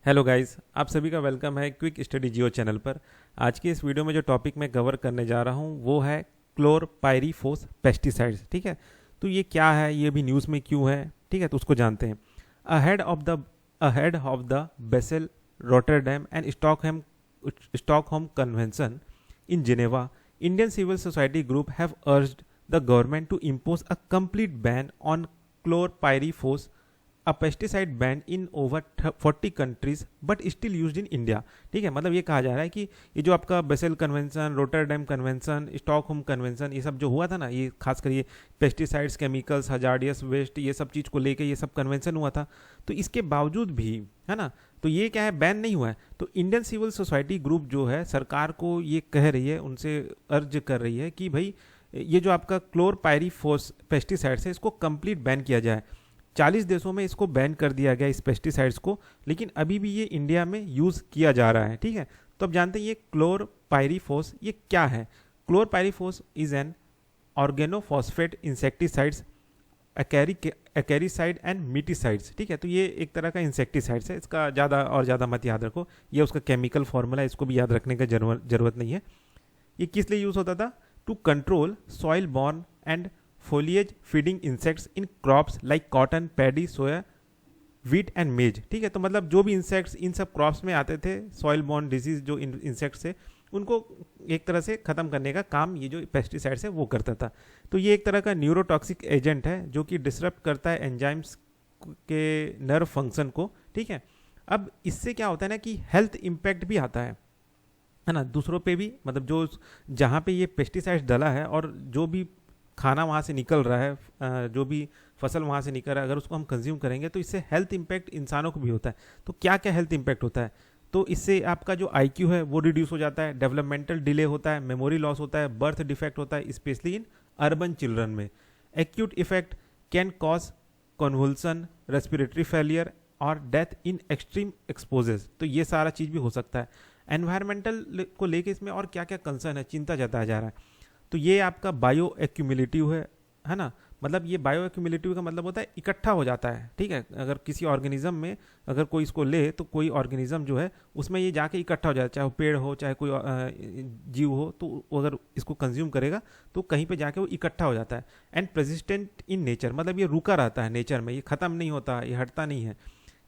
Hello guys, आप सभी का वेलकम है क्विक स्टडी जियो चैनल पर। आज की इस वीडियो में जो टॉपिक मैं कवर करने जा रहा हूँ वो है क्लोरपाइरीफोस पेस्टिसाइड्स। ठीक है, तो ये क्या है, ये भी न्यूज़ में क्यों है, ठीक है, तो उसको जानते हैं। Ahead of the Basel, Rotterdam and Stockholm convention in Geneva, Indian civil society group have urged the government to impose a complete ban on chlorpyrifos, a pesticide ban in over 40 countries but still used in India. ठीक है, मतलब ये कहा जा रहा है कि ये जो आपका Bessel convention, Rotterdam convention, Stockholm convention, ये सब जो हुआ था ना, ये खासकर ये पेस्टिसाइड्स, केमिकल्स, हजार्डियस वेस्ट, ये सब चीज़ को लेके ये सब कन्वेंशन हुआ था, तो इसके बावजूद भी, है ना, तो ये क्या है, बैन नहीं हुआ है। तो इंडियन सिविल सोसाइटी ग्रुप जो है सरकार को ये कह रही है, उनसे अर्ज कर रही है कि भाई ये जो आपका क्लोरपाइरीफोस पेस्टिसाइड्स है इसको कंप्लीट बैन किया जाए। 40 देशों में इसको बैन कर दिया गया इस पेस्टिसाइड्स को, लेकिन अभी भी ये इंडिया में यूज़ किया जा रहा है। ठीक है, तो अब जानते हैं ये क्लोरपाइरीफोस ये क्या है। Chlorpyrifos is an organophosphate insecticides, acaricide and miticides. ठीक है, तो ये एक तरह का इंसेक्टिसाइड्स है, इसका ज़्यादा और ज़्यादा मत याद रखो, ये उसका केमिकल फॉर्मूला है, इसको भी याद रखने का जरूरत नहीं है। ये किस लिए यूज़ होता था? To control soil borne and foliage feeding insects in crops like cotton, paddy, soya, wheat and maize। ठीक है, तो मतलब जो भी इंसेक्ट्स इन सब क्रॉप्स में आते थे, सॉइल बॉर्न डिजीज जो इंसेक्ट्स थे, उनको एक तरह से ख़त्म करने का काम ये जो पेस्टिसाइड्स है वो करता था। तो ये एक तरह का न्यूरोटॉक्सिक एजेंट है जो कि डिसरप्ट करता है एंजाइम्स के नर्व फंक्शन को। ठीक है, अब इससे क्या होता है ना कि हेल्थ इम्पैक्ट भी आता है ना, दूसरों पे भी, मतलब जो जहाँ पे ये पेस्टिसाइड्स डला है और जो भी खाना वहाँ से निकल रहा है, जो भी फसल वहाँ से निकल रहा है, अगर उसको हम कंज्यूम करेंगे तो इससे हेल्थ इम्पैक्ट इंसानों को भी होता है। तो क्या क्या हेल्थ इम्पैक्ट होता है? तो इससे आपका जो आईक्यू है वो रिड्यूस हो जाता है, डेवलपमेंटल डिले होता है, मेमोरी लॉस होता है, बर्थ डिफेक्ट होता है, स्पेशली इन अर्बन चिल्ड्रन में। Acute effect can cause convulsion, respiratory failure और डेथ इन एक्सट्रीम एक्सपोजेस। तो ये सारा चीज़ भी हो सकता है। एनवायरमेंटल को लेके इसमें और क्या क्या कंसर्न है, चिंता जताया जा रहा है। तो ये आपका बायो एक्यूमुलेटिव है ना, मतलब ये बायो एक्यूमुलेटिव का मतलब होता है इकट्ठा हो जाता है। ठीक है, अगर किसी ऑर्गेनिज्म में अगर कोई इसको ले तो कोई ऑर्गेनिज्म जो है उसमें ये जाके इकट्ठा हो जाता है, चाहे वो पेड़ हो चाहे कोई जीव हो, तो अगर इसको कंज्यूम करेगा तो कहीं पे जाके वो इकट्ठा हो जाता है। एंड प्रेसिस्टेंट इन नेचर, मतलब ये रुका रहता है नेचर में, ये खत्म नहीं होता, ये हटता नहीं है।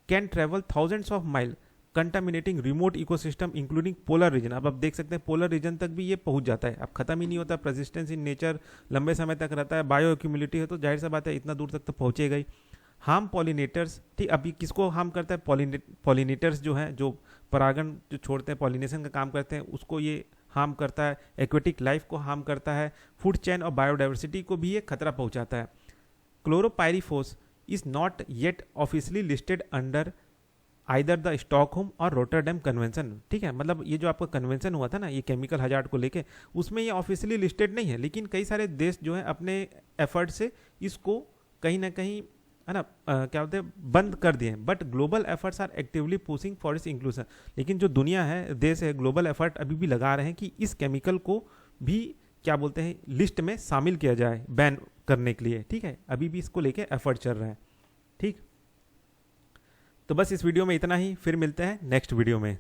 Can travel thousands of mile contaminating remote ecosystem including polar region. अब आप देख सकते हैं पोलर रीजन तक भी ये पहुंच जाता है, अब खत्म ही नहीं होता, प्रेसिस्टेंस इन नेचर लंबे समय तक रहता है, बायो एक्यूमुलेटिव है तो जाहिर सा बात है इतना दूर तक तो पहुंचेगा ही। हार्म पॉलिनेटर्स, ठीक, अभी किसको हार्म करता है? पॉलिनेटर्स जो हैं, जो परागण जो छोड़ते हैं, पॉलिनेशन का काम करते हैं, उसको ये हार्म करता है। एक्वेटिक लाइफ को हार्म करता है, फूड चेन और बायोडाइवर्सिटी को भी ये खतरा पहुंचाता है। Chlorpyrifos is not yet officially listed under either the Stockholm और रोटरडैम कन्वेंशन। ठीक है, मतलब ये जो आपका कन्वेंशन हुआ था ना ये केमिकल हजार्ड को लेके, उसमें ये ऑफिशियली लिस्टेड नहीं है, लेकिन कई सारे देश जो है अपने एफर्ट से इसको कहीं ना कहीं, है ना, क्या बोलते हैं, बंद कर दिए हैं। But global efforts are actively pushing for this inclusion. लेकिन जो दुनिया है, देश है, ग्लोबल एफर्ट अभी भी लगा रहे हैं कि इस केमिकल को भी क्या बोलते हैं लिस्ट में शामिल किया जाए बैन करने के लिए। ठीक है, अभी भी इसको लेके एफर्ट चल रहा है। ठीक, तो बस इस वीडियो में इतना ही, फिर मिलते हैं नेक्स्ट वीडियो में।